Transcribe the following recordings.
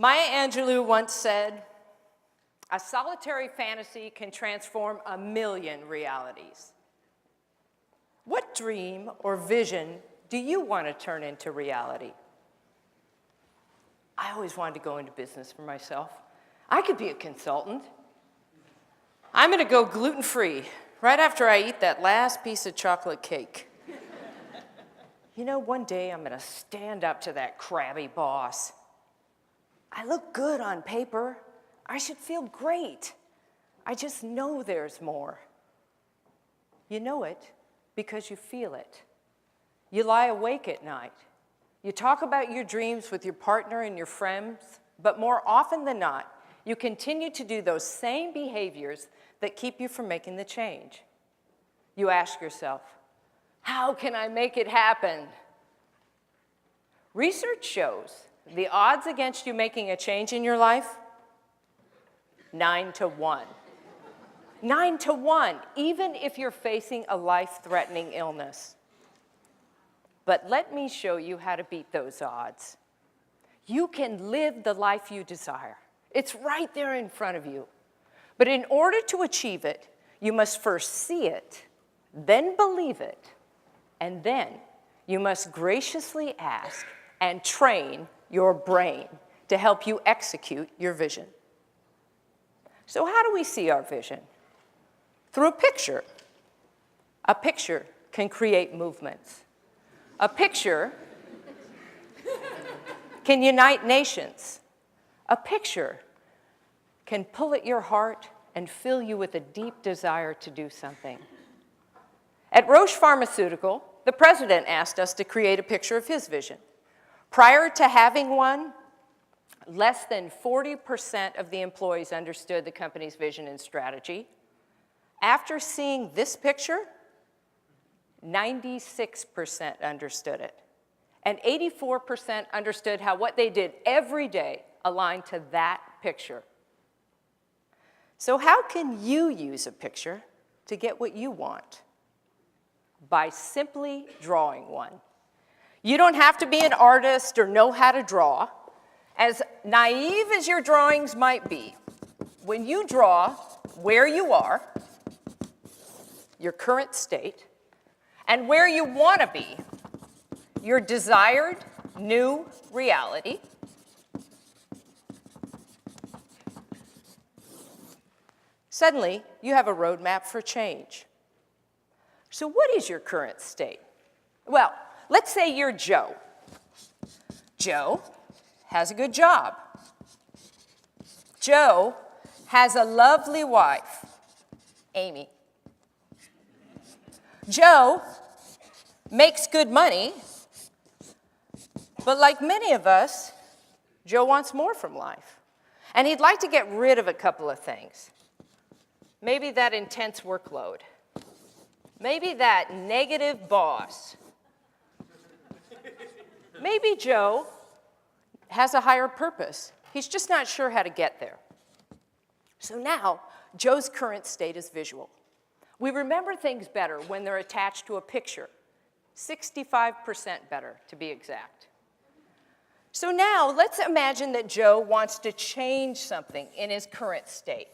Maya Angelou once said, "A solitary fantasy can transform a million realities." What dream or vision do you want to turn into reality? I always wanted to go into business for myself. I could be a consultant. I'm going to go gluten-free right after I eat that last piece of chocolate cake. You know, one day I'm going to stand up to that crabby boss. I look good on paper. I should feel great. I just know there's more. You know it because you feel it. You lie awake at night. You talk about your dreams with your partner and your friends, but more often than not, you continue to do those same behaviors that keep you from making the change. You ask yourself, how can I make it happen? Research shows the odds against you making a change in your life, 9 to 1. 9 to 1, even if you're facing a life-threatening illness. But let me show you how to beat those odds. You can live the life you desire. It's right there in front of you. But in order to achieve it, you must first see it, then believe it, and then you must graciously ask and train your brain to help you execute your vision. So how do we see our vision? Through a picture. A picture can create movements. A picture can unite nations. A picture can pull at your heart and fill you with a deep desire to do something. At Roche Pharmaceutical, the president asked us to create a picture of his vision. Prior to having one, less than 40% of the employees understood the company's vision and strategy. After seeing this picture, 96% understood it. And 84% understood how what they did every day aligned to that picture. So how can you use a picture to get what you want? By simply drawing one. You don't have to be an artist or know how to draw. As naive as your drawings might be, when you draw where you are, your current state, and where you want to be, your desired new reality, suddenly you have a roadmap for change. So what is your current state? Well, let's say you're Joe. Joe has a good job. Joe has a lovely wife, Amy. Joe makes good money, but like many of us, Joe wants more from life. And he'd like to get rid of a couple of things. Maybe that intense workload. Maybe that negative boss. Maybe Joe has a higher purpose. He's just not sure how to get there. So now, Joe's current state is visual. We remember things better when they're attached to a picture. 65% better, to be exact. So now, let's imagine that Joe wants to change something in his current state.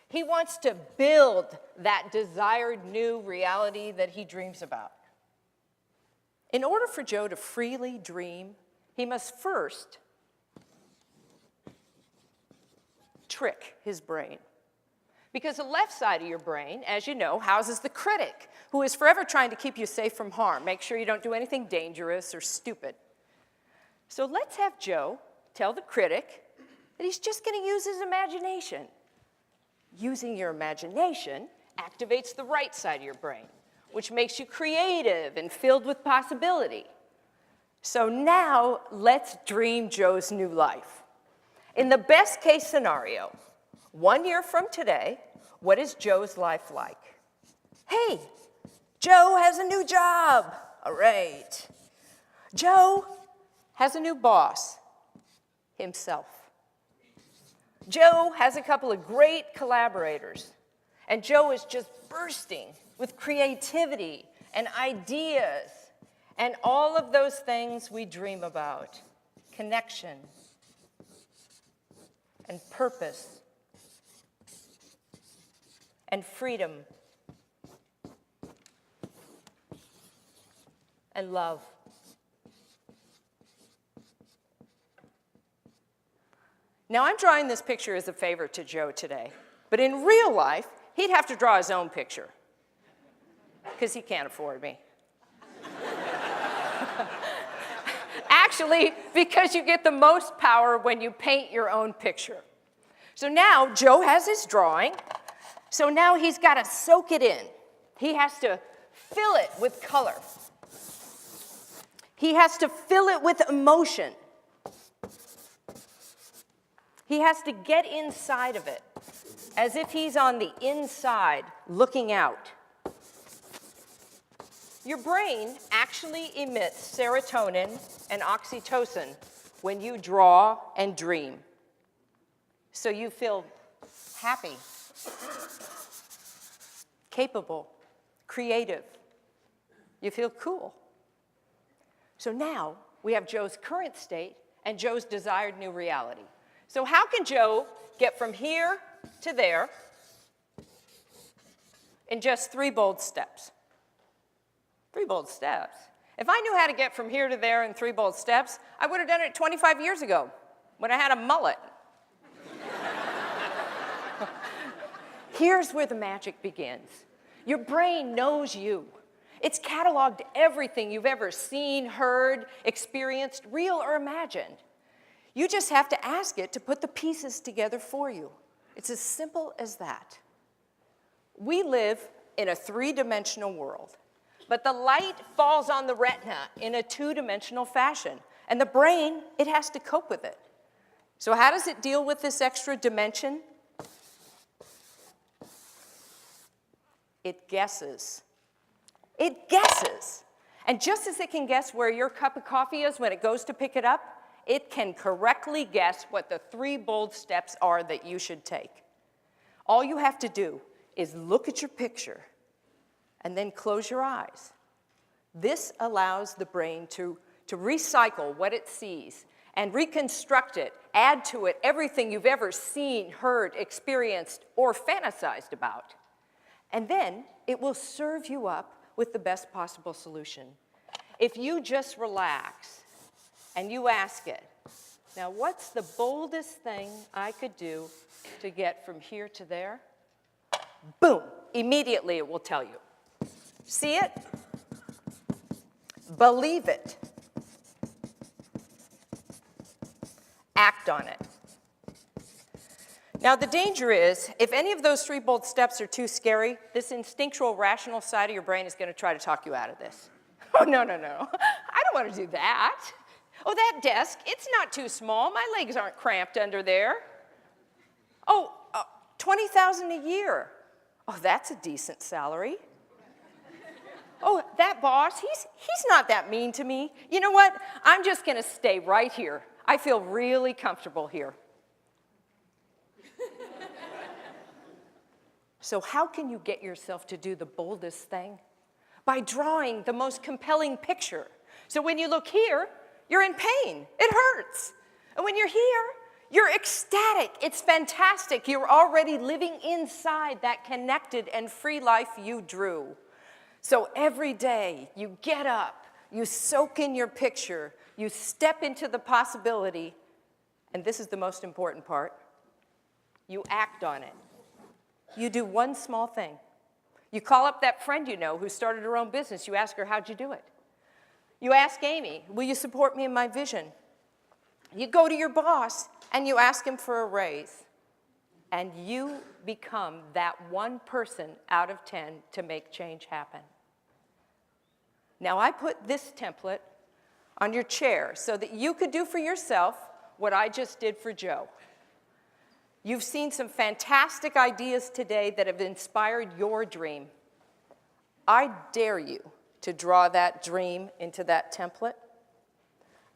He wants to build that desired new reality that he dreams about. In order for Joe to freely dream, he must first trick his brain. Because the left side of your brain, as you know, houses the critic, who is forever trying to keep you safe from harm. Make sure you don't do anything dangerous or stupid. So let's have Joe tell the critic that he's just going to use his imagination. Using your imagination activates the right side of your brain, which makes you creative and filled with possibility. So now, let's dream Joe's new life. In the best case scenario, 1 year from today, what is Joe's life like? Hey, Joe has a new job. All right. Joe has a new boss, himself. Joe has a couple of great collaborators, and Joe is just bursting with creativity and ideas and all of those things we dream about. Connection, and purpose and freedom and love. Now, I'm drawing this picture as a favor to Joe today, but in real life, he'd have to draw his own picture because he can't afford me. Actually, because you get the most power when you paint your own picture. So now Joe has his drawing, so now he's got to soak it in. He has to fill it with color. He has to fill it with emotion. He has to get inside of it, as if he's on the inside looking out. Your brain actually emits serotonin and oxytocin when you draw and dream. So you feel happy, capable, creative. You feel cool. So now we have Joe's current state and Joe's desired new reality. So how can Joe get from here to there in just 3 bold steps? 3 bold steps. If I knew how to get from here to there in 3 bold steps, I would have done it 25 years ago when I had a mullet. Here's where the magic begins. Your brain knows you. It's cataloged everything you've ever seen, heard, experienced, real or imagined. You just have to ask it to put the pieces together for you. It's as simple as that. We live in a 3-dimensional world, but the light falls on the retina in a 2-dimensional fashion, and the brain, it has to cope with it. So how does it deal with this extra dimension? It guesses. It guesses. And just as it can guess where your cup of coffee is when it goes to pick it up, it can correctly guess what the 3 bold steps are that you should take. All you have to do is look at your picture and then close your eyes. This allows the brain to recycle what it sees and reconstruct it, add to it everything you've ever seen, heard, experienced, or fantasized about. And then it will serve you up with the best possible solution. If you just relax and you ask it, now what's the boldest thing I could do to get from here to there? Boom, immediately it will tell you. See it? Believe it. Act on it. Now the danger is, if any of those 3 bold steps are too scary, this instinctual, rational side of your brain is going to try to talk you out of this. Oh, no, no, no, I don't want to do that. Oh, that desk, it's not too small. My legs aren't cramped under there. Oh, $20,000 a year. Oh, that's a decent salary. Oh, that boss, he's not that mean to me. You know what? I'm just going to stay right here. I feel really comfortable here. So how can you get yourself to do the boldest thing? By drawing the most compelling picture. So when you look here, you're in pain. It hurts. And when you're here, you're ecstatic. It's fantastic. You're already living inside that connected and free life you drew. So every day you get up, you soak in your picture, you step into the possibility, and this is the most important part, you act on it. You do one small thing. You call up that friend you know who started her own business. You ask her, how'd you do it? You ask Amy, will you support me in my vision? You go to your boss and you ask him for a raise. And you become that one person out of 10 to make change happen. Now I put this template on your chair so that you could do for yourself what I just did for Joe. You've seen some fantastic ideas today that have inspired your dream. I dare you to draw that dream into that template.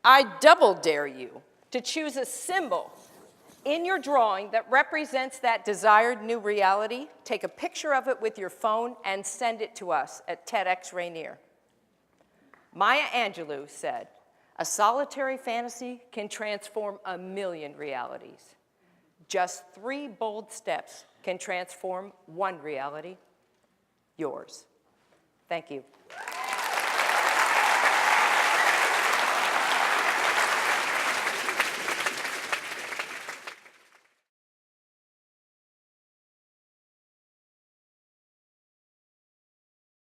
I double dare you to choose a symbol in your drawing that represents that desired new reality. Take a picture of it with your phone and send it to us at TEDxRainier. Maya Angelou said, "A solitary fantasy can transform a million realities." Just 3 bold steps can transform one reality, yours. Thank you.